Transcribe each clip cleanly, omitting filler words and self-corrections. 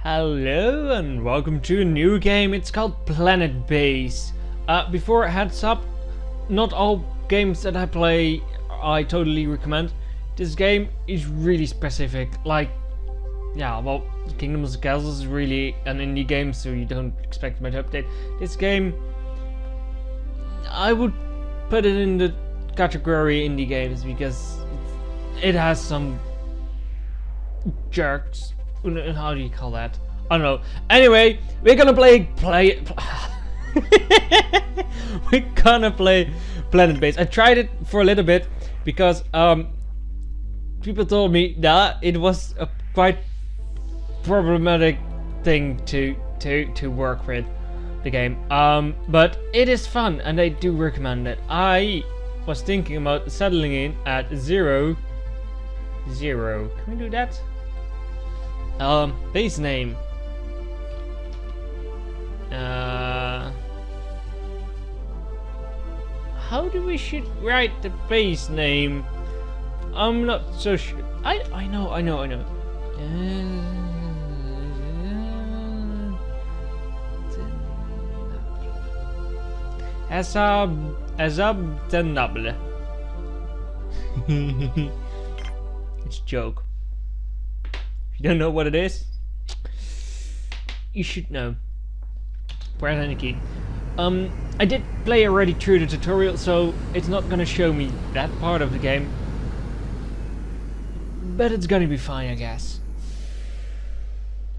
Hello and welcome to a new game. It's called Planetbase. Before heads up, not all games that I play I totally recommend. This game is really specific. Like, yeah, well, Kingdoms of Castles is really an indie game, so you don't expect much update. This game, I would put it in the category indie games because it has some jerks. How do you call that? I don't know. Anyway, we're gonna play we're gonna play Planetbase. I tried it for a little bit because people told me that it was a quite problematic thing to work with the game. But it is fun and I do recommend it. I was thinking about settling in at 0. Can we do that? Base name. How do we should write the base name? I'm not so sure. I know. Asabtenable. It's a joke. If you don't know what it is, you should know. Press any key. I did play already through the tutorial, so it's not gonna show me that part of the game. But it's gonna be fine, I guess.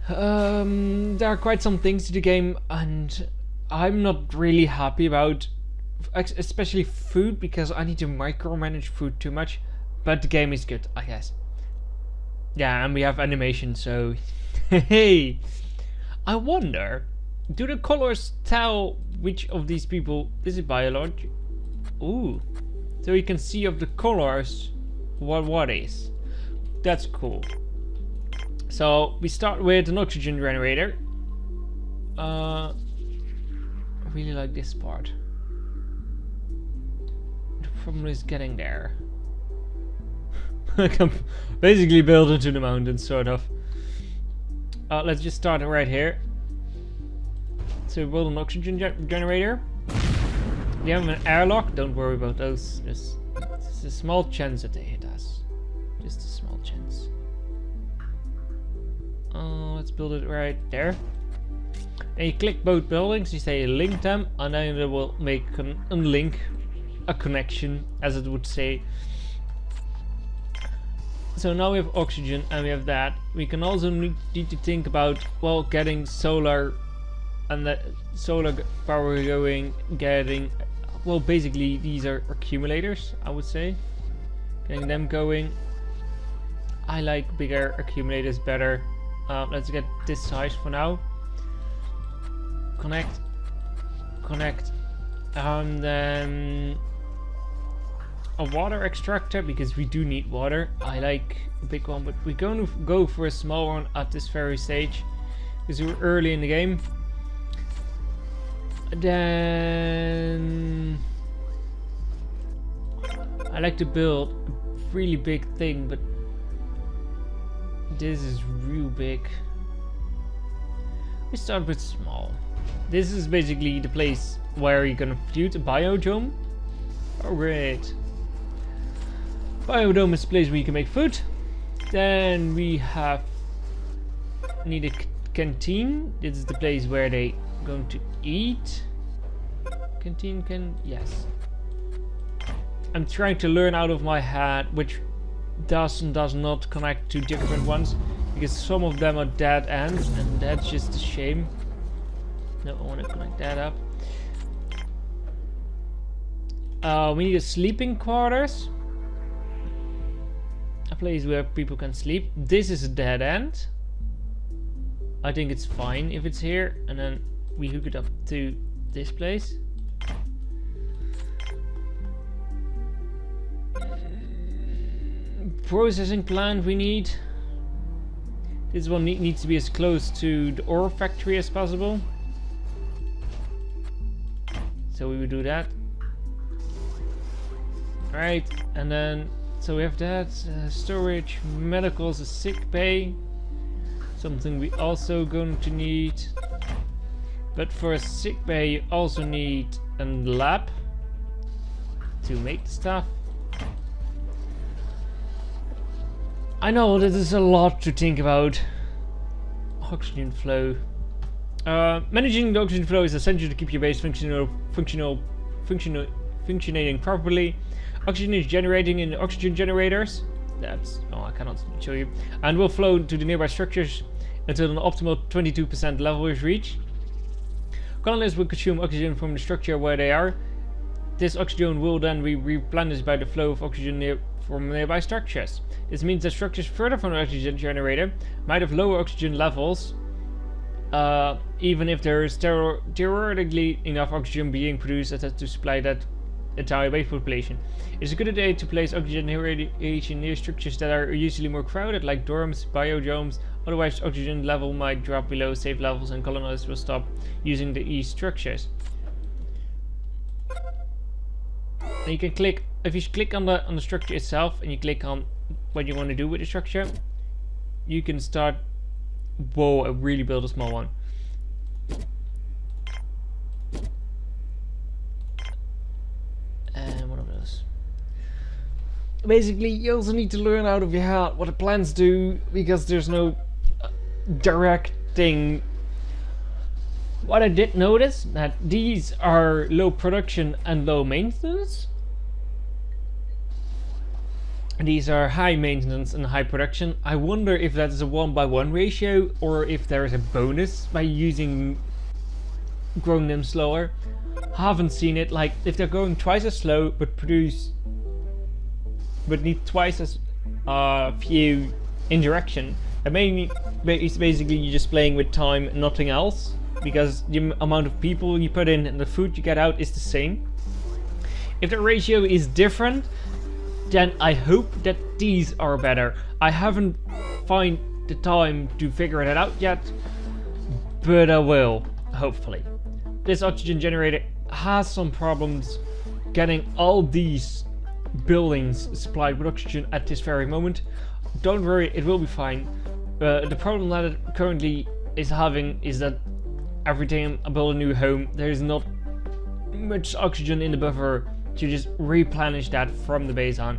There are quite some things to the game, and I'm not really happy about, especially food, because I need to micromanage food too much. But the game is good, I guess. Yeah, and we have animation, so hey. I wonder, do the colors tell which of these people is it biology? Ooh, so you can see of the colors what is. That's cool. So we start with an oxygen generator. I really like this part. The problem is getting there. I can basically build into the mountain, sort of. Let's just start right here. So we build an oxygen generator. We have an airlock. Don't worry about those. There's a small chance that they hit us. Just a small chance. Let's build it right there. And you click both buildings. You say link them, and then it will make a connection, as it would say. So now we have oxygen and we have that. We can also need to think about, well, getting solar and that solar power going, well, basically these are accumulators, I would say. Getting them going. I like bigger accumulators better. Let's get this size for now. Connect, and then a water extractor, because we do need water. I like a big one, but we're going to go for a small one at this very stage because we're early in the game. Then I like to build a really big thing, but this is real big. We start with small. This is basically the place where you're gonna build a biodome. Oh, great. Biodome is a place where you can make food. Then we need a canteen. This is the place where they going to eat. Canteen yes. I'm trying to learn out of my head which does and does not connect to different ones, because some of them are dead ends, and that's just a shame. No, I want to connect that up. We need a sleeping quarters. A place where people can sleep. This is a dead end. I think it's fine if it's here, and then we hook it up to this place. Processing plant we need. This one needs to be as close to the ore factory as possible. So we will do that. Right, and then so we have that storage, medicals, a sick bay. Something we also going to need. But for a sick bay, you also need a lab to make the stuff. I know this is a lot to think about. Oxygen flow. Managing the oxygen flow is essential to keep your base functioning properly. Oxygen is generating in oxygen generators. That's I cannot show you. And will flow to the nearby structures until an optimal 22% level is reached. Colonists will consume oxygen from the structure where they are. This oxygen will then be replenished by the flow of oxygen from nearby structures. This means that structures further from the oxygen generator might have lower oxygen levels, even if there is theoretically enough oxygen being produced to supply that entire base population. It's a good idea to place oxygen irradiation near structures that are usually more crowded, like dorms, biodomes. Otherwise, oxygen level might drop below safe levels and colonists will stop using the structures. And you can click, if you click on the structure itself and you click on what you want to do with the structure, you can start. Whoa, I really built a small one. And one of those. Basically, you also need to learn out of your head what the plants do, because there's no direct thing. What I did notice, that these are low production and low maintenance. These are high maintenance and high production. I wonder if that is a 1:1 ratio, or if there is a bonus by growing them slower. Haven't seen it. Like, if they're going twice as slow but need twice as few interaction, it's basically you're just playing with time and nothing else, because the amount of people you put in and the food you get out is the same. If the ratio is different, then I hope that these are better. I haven't found the time to figure it out yet, but I will, hopefully. This oxygen generator has some problems getting all these buildings supplied with oxygen at this very moment. Don't worry, it will be fine. The problem that it currently is having is that every time I build a new home, there is not much oxygen in the buffer to just replenish that from the base on.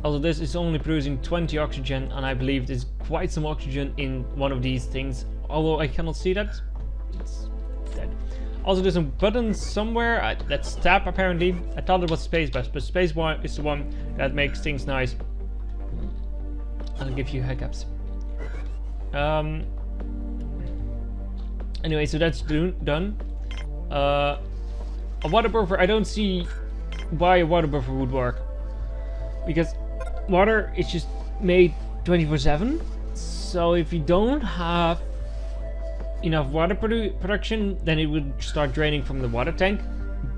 Also, this is only producing 20 oxygen, and I believe there's quite some oxygen in one of these things, although I cannot see that. It's dead. Also, there's some buttons somewhere. That's tab apparently. I thought it was spacebar, but spacebar is the one that makes things nice. I'll give you hiccups. Anyway, so that's done. A water buffer, I don't see why a water buffer would work, because water is just made 24/7. So if you don't have enough water production, then it would start draining from the water tank.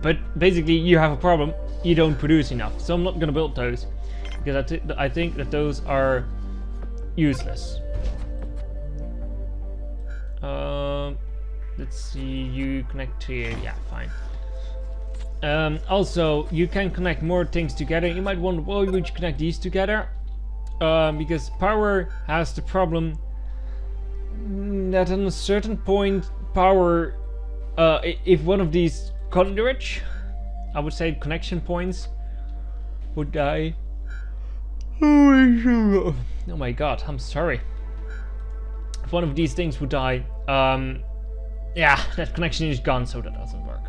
But basically you have a problem, you don't produce enough. So I'm not gonna build those, because I think that those are useless. Let's see, you connect to you, yeah, fine. Also, you can connect more things together. You might wonder, why would you connect these together? Because power has the problem that at a certain point, power, if one of these conduits, I would say connection points, would die. Oh my god, I'm sorry. If one of these things would die, yeah, that connection is gone, so that doesn't work.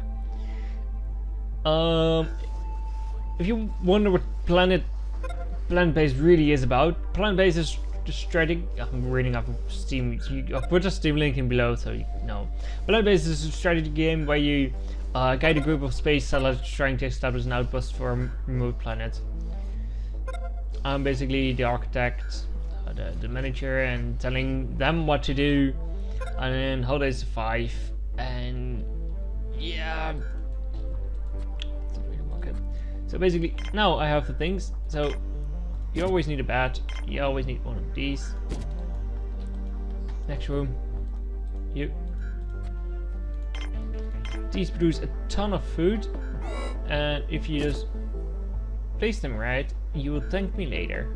If you wonder what Planetbase really is about, Planetbase is the strategy. I'm reading off of Steam. I'll put a Steam link in below so you know. Planetbase is a strategy game where you guide a group of space satellites trying to establish an outpost for a remote planet. I'm basically the architect, the manager, and telling them what to do, and then how they survive, and yeah. So basically, now I have the things. So you always need a bat. You always need one of these. Next room. These produce a ton of food, and if you just place them right, you will thank me later.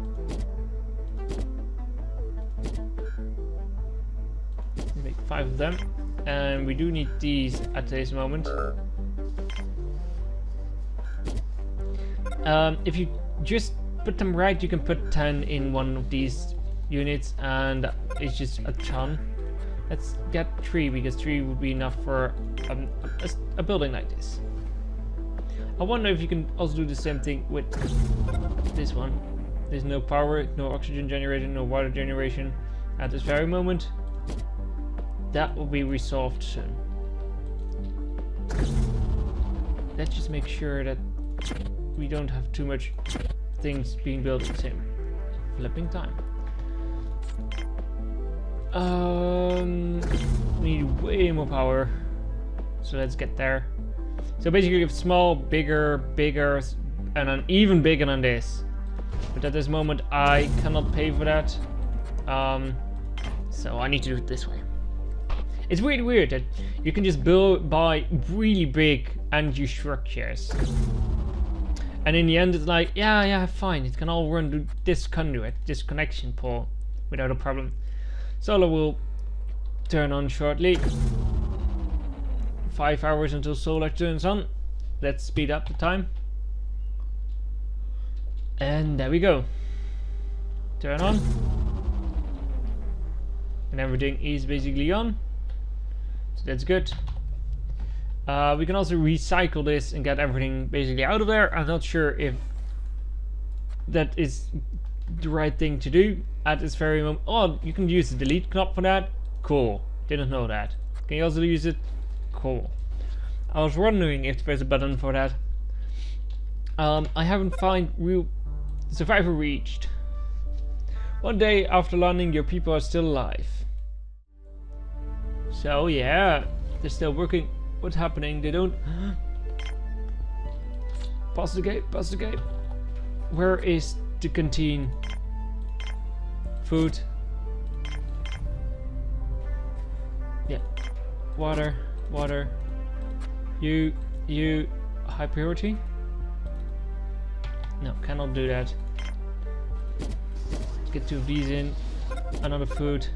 5 of them. And we do need these at this moment. If you just put them right, you can put 10 in one of these units, and it's just a ton. Let's get 3, because 3 would be enough for a building like this. I wonder if you can also do the same thing with this one. There's no power, no oxygen generation, no water generation at this very moment. That will be resolved soon. Let's just make sure that we don't have too much things being built at the same flipping time. We need way more power, so let's get there. So basically, you have small, bigger, bigger, and then even bigger than this. But at this moment, I cannot pay for that, so I need to do it this way. It's really weird that you can just buy really big energy structures. And in the end, it's like, yeah, fine. It can all run to this conduit, this connection pole, without a problem. Solar will turn on shortly. 5 hours until solar turns on. Let's speed up the time. And there we go. Turn on. And everything is basically on. So that's good. We can also recycle this and get everything basically out of there. I'm not sure if that is the right thing to do at this very moment. Oh, you can use the delete knob for that. Cool. Didn't know that. Can you also use it? Cool. I was wondering if there's a button for that. I haven't found real survivor reached. One day after landing, your people are still alive. So yeah, they're still working. What's happening? They don't. Pass the gate. Pass the gate. Where is the canteen? Food. Yeah. Water. Water. You. High priority? No, cannot do that. Let's get 2 of these in. Another food.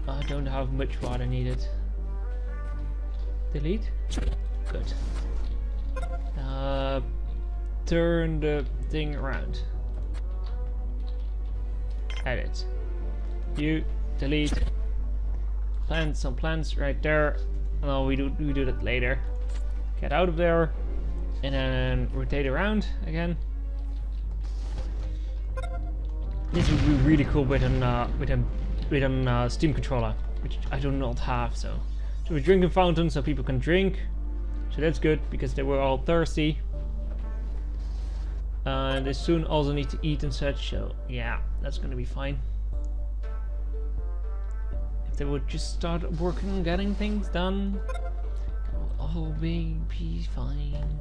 I don't have much water needed. Delete. Good. Turn the thing around. Edit. You delete. Plant some plants right there. No, we do that later. Get out of there, and then rotate around again. This would be really cool with a Steam controller, which I do not have. So a drinking fountain, so people can drink. So that's good because they were all thirsty. And they soon also need to eat and such. So yeah, that's gonna be fine. If they would just start working on getting things done, it'll all be fine.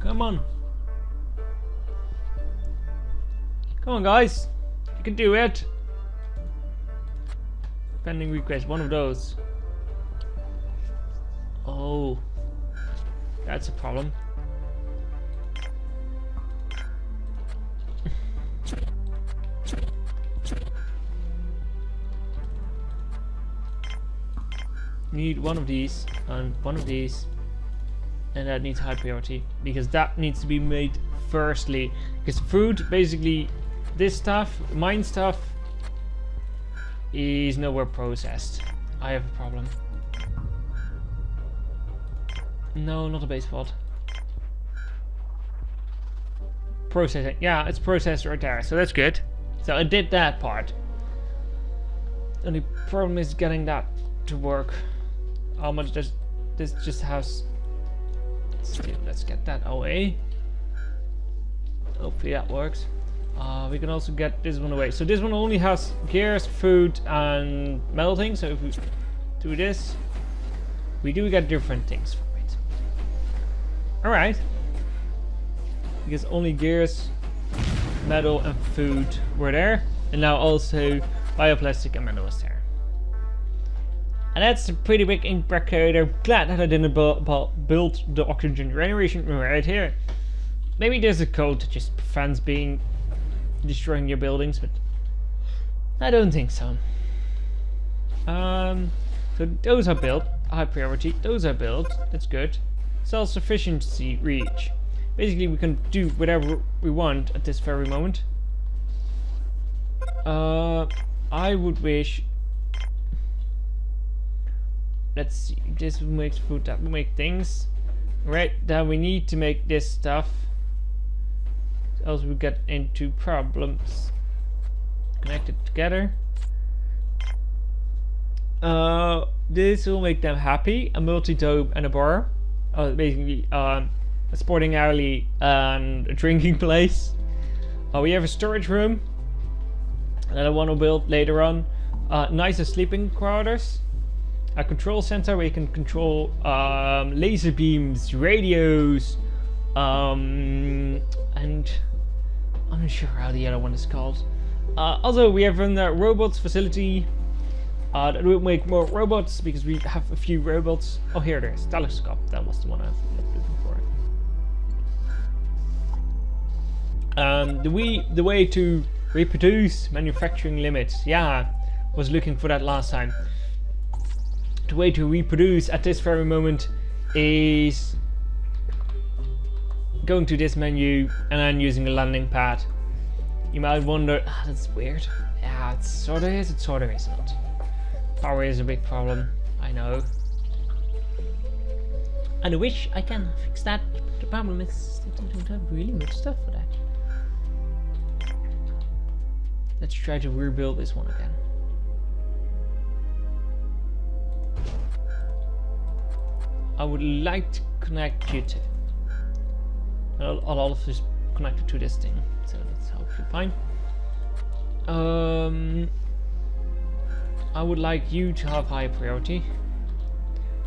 Come on. Come on, guys. You can do it. Pending request, one of those. Oh. That's a problem. Need one of these and one of these, and that needs high priority because that needs to be made firstly, because food, basically this stuff, mine stuff, is nowhere processed. I have a problem. No, not a base pod. Processing. Yeah, it's processed right there, so that's good. So I did that part. The only problem is getting that to work. How much does this just has? Let's get that away. Hopefully that works. We can also get this one away. So this one only has gears, food, and melting. So if we do this, we do get different things from it. Alright. Because only gears, metal, and food were there. And now also bioplastic and metal is there. And that's a pretty big indicator. Glad that I didn't build the oxygen generation right here. Maybe there's a code that just prevents being destroying your buildings, but I don't think so. So those are built, high priority. Those are built. That's good. Self-sufficiency reach. Basically, we can do whatever we want at this very moment. I would wish. Let's see. This will make food. That will make things. Right. Then we need to make this stuff. Else we get into problems. Connect it together. This will make them happy. A multi-dome and a bar. Basically, a sporting alley and a drinking place. We have a storage room that I want to build later on. Nicer sleeping quarters. A control center where you can control laser beams, radios, and I'm not sure how the other one is called. Also, we have a robots facility that will make more robots because we have a few robots. Oh, here it is. Telescope. That was the one I was looking for. The way to reproduce manufacturing limits. Yeah, was looking for that last time. The way to reproduce at this very moment is going to this menu and then using a landing pad. You might wonder, that's weird. Yeah, it sort of is, it sort of isn't. Power is a big problem, I know. And I wish I can fix that. The problem is I don't have really much stuff for that. Let's try to rebuild this one again. I would like to connect you to. I'll also just connect it to this thing, so that's hopefully fine. I would like you to have high priority.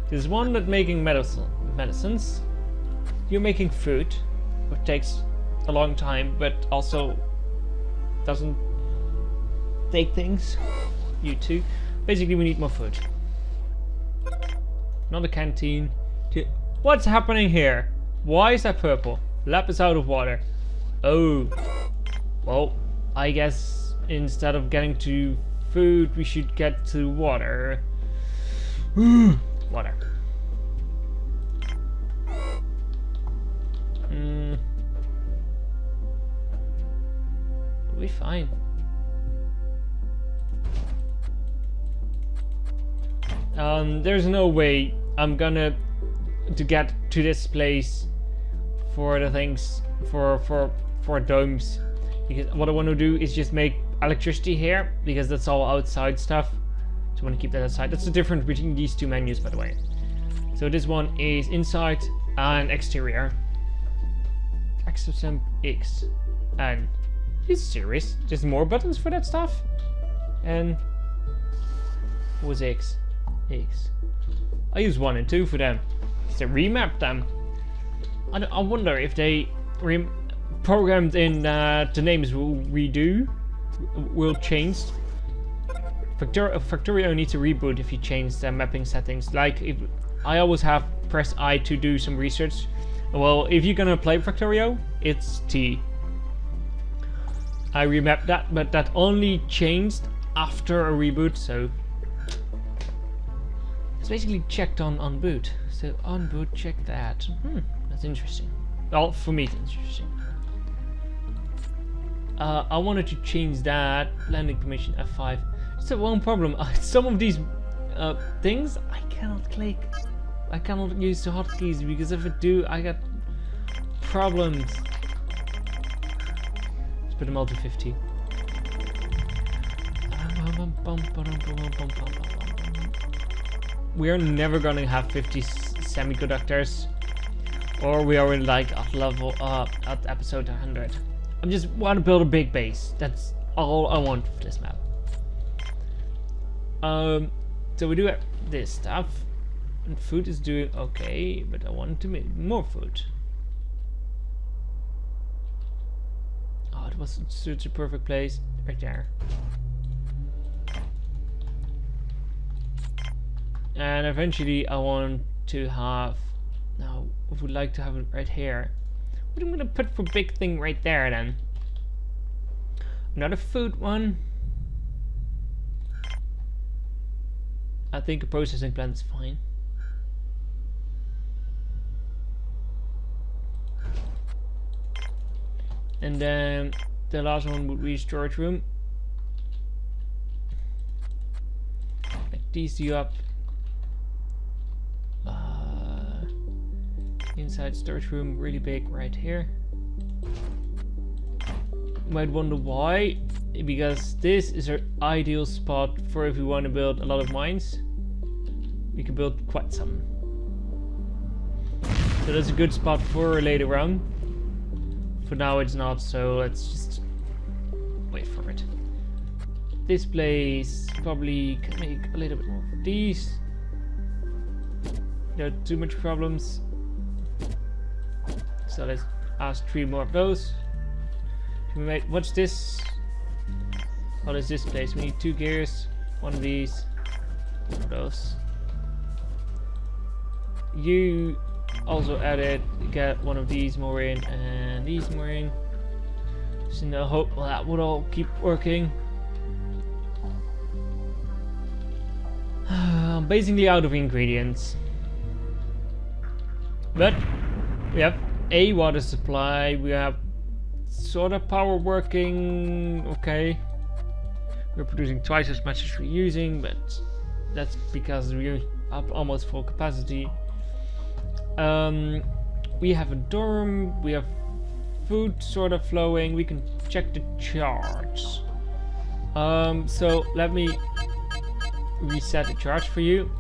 There's one that making medicines. You're making food, which takes a long time, but also doesn't take things. You too. Basically, we need more food. Not a canteen. What's happening here? Why is that purple? Lap is out of water. Oh. Well, I guess instead of getting to food, we should get to water. Water. We'll be fine. There's no way I'm gonna to get to this place for the things for domes, because what I want to do is just make electricity here, because that's all outside stuff, so I want to keep that outside. That's the difference between these two menus, by the way. So this one is inside and exterior. Exosem X. And is serious? There's more buttons for that stuff? And what was X? X. I use 1 and 2 for them. So remap them. I wonder if they programmed in the names will change. Factorio needs a reboot if you change the mapping settings. Like, if I always have press I to do some research. Well, if you're gonna play Factorio, it's T. I remapped that, but that only changed after a reboot, so it's basically checked on boot. So on boot, check that. That's interesting. Well, for me, it's interesting. I wanted to change that landing permission F5. It's one problem. Some of these things I cannot click. I cannot use the hotkeys, because if I do, I get problems. Let's put them all to 50. We are never gonna have 50 semiconductors, or we are in like at level at episode 100. I just want to build a big base. That's all I want for this map. So we do this stuff, and food is doing okay, but I want to make more food. Oh, it was such a perfect place right there. And eventually I want to have, now I would like to have it right here. What am I gonna put for big thing right there then? Not a food one. I think a processing plant is fine. And then the last one would be storage room. Like these two up. Inside storage room, really big right here. You might wonder why. Because this is our ideal spot for if we want to build a lot of mines. We can build quite some. So that's a good spot for later on. For now it's not, so let's just wait for it. This place probably can make a little bit more of these. Not too much problems. So let's ask 3 more of those. What's this? What is this place? We need 2 gears, 1 of these, 1 of those. You also added, get 1 of these more in and these more in. So now hope that would all keep working. I'm basically out of ingredients. But we have a water supply, we have sort of power working, okay. We're producing twice as much as we're using, but that's because we're up almost full capacity. We have a dorm, we have food sort of flowing, we can check the charts. So let me reset the charts for you.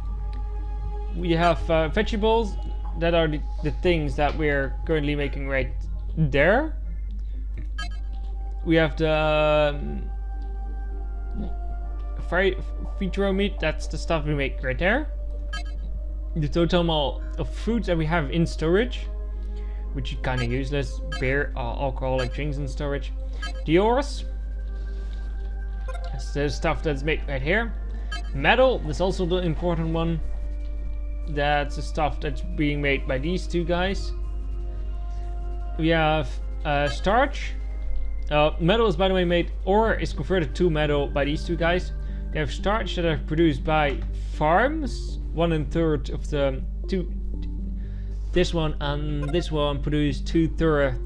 We have vegetables, that are the things that we're currently making right there. We have the feature meat, that's the stuff we make right there. The total amount of foods that we have in storage, which is kind of useless. Beer, alcoholic drinks in storage. The ores, that's the stuff that's made right here. Metal is also the important one. That's the stuff that's being made by these 2 guys. We have starch. Metal is, by the way, made, or is converted to metal by these 2 guys. We have starch that are produced by farms. 1 1/3 of the 2. This one and this one produce 2/3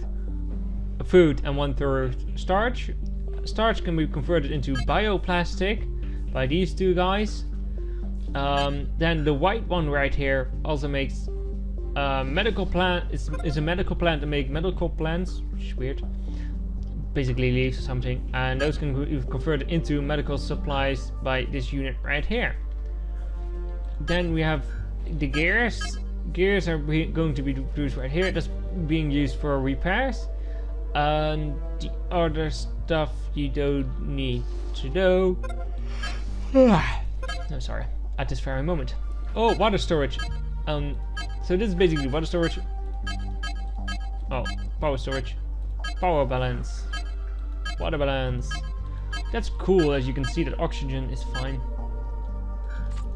food and 1/3 starch. Starch can be converted into bioplastic by these 2 guys. Then the white one right here also makes medical plant. Is a medical plant to make medical plants, which is weird. Basically leaves or something, and those can be converted into medical supplies by this unit right here. Then we have the gears. Gears are going to be produced right here. That's being used for repairs, and the other stuff you don't need to know. No, sorry. At this very moment. Oh, water storage. So this is basically water storage. Oh, power storage. Power balance. Water balance. That's cool, as you can see that oxygen is fine.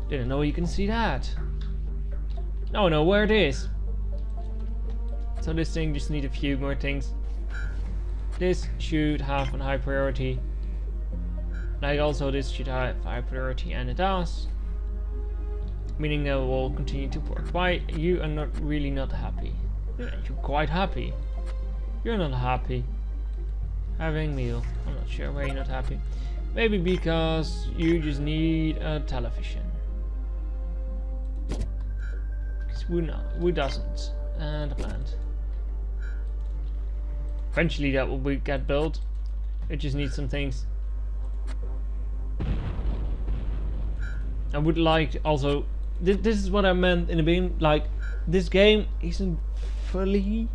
Didn't know you can see that. No, no, where it is. So this thing just needs a few more things. This should have a high priority. Like also this should have high priority, and it does. Meaning that will continue to work. Why you are not really not happy? You're quite happy. You're not happy. Having meal. I'm not sure why you're not happy. Maybe because you just need a television. Because who doesn't? And a plant. Eventually that will get built. It just needs some things. I would like also. This is what I meant in the beginning. Like, this game isn't fully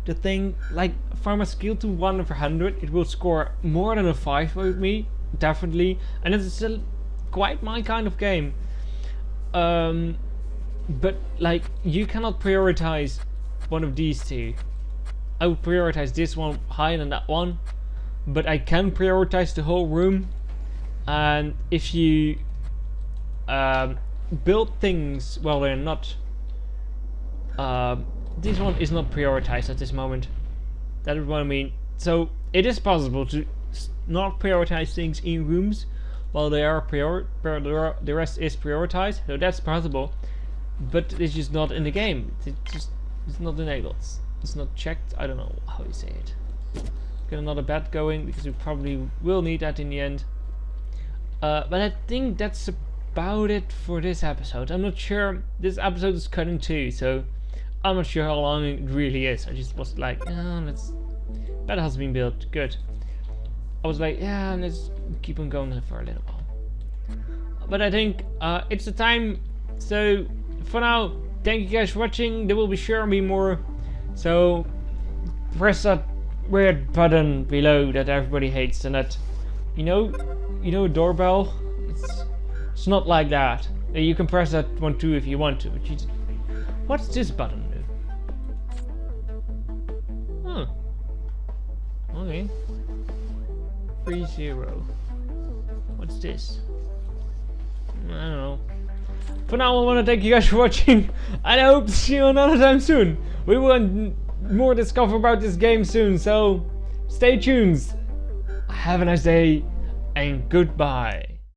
the thing. Like, from a skill to 1 over 100, it will score more than a 5 with me, definitely. And it's still quite my kind of game. But like, you cannot prioritize one of these 2. I would prioritize this one higher than that one, but I can prioritize the whole room. And if you build things, well, they're not. This one is not prioritized at this moment. That is what I mean. So it is possible to not prioritize things in rooms while they are the rest is prioritized. So that's possible, but it's just not in the game. It's not enabled. It's not checked. I don't know how you say it. Get another bed going because we probably will need that in the end. But I think that's about it for this episode. I'm not sure. This episode is cut in two, so I'm not sure how long it really is. I just was like, that has been built. Good. I was like, yeah, let's keep on going for a little while. But I think it's the time. So for now, thank you guys for watching. There will be sure be more. So press that weird button below that everybody hates, and that you know a doorbell. It's not like that. You can press that one too if you want to. But what's this button do? Huh. Okay. 30. What's this? I don't know. For now, I want to thank you guys for watching, and I hope to see you another time soon. We will more discover about this game soon, so stay tuned. Have a nice day, and goodbye.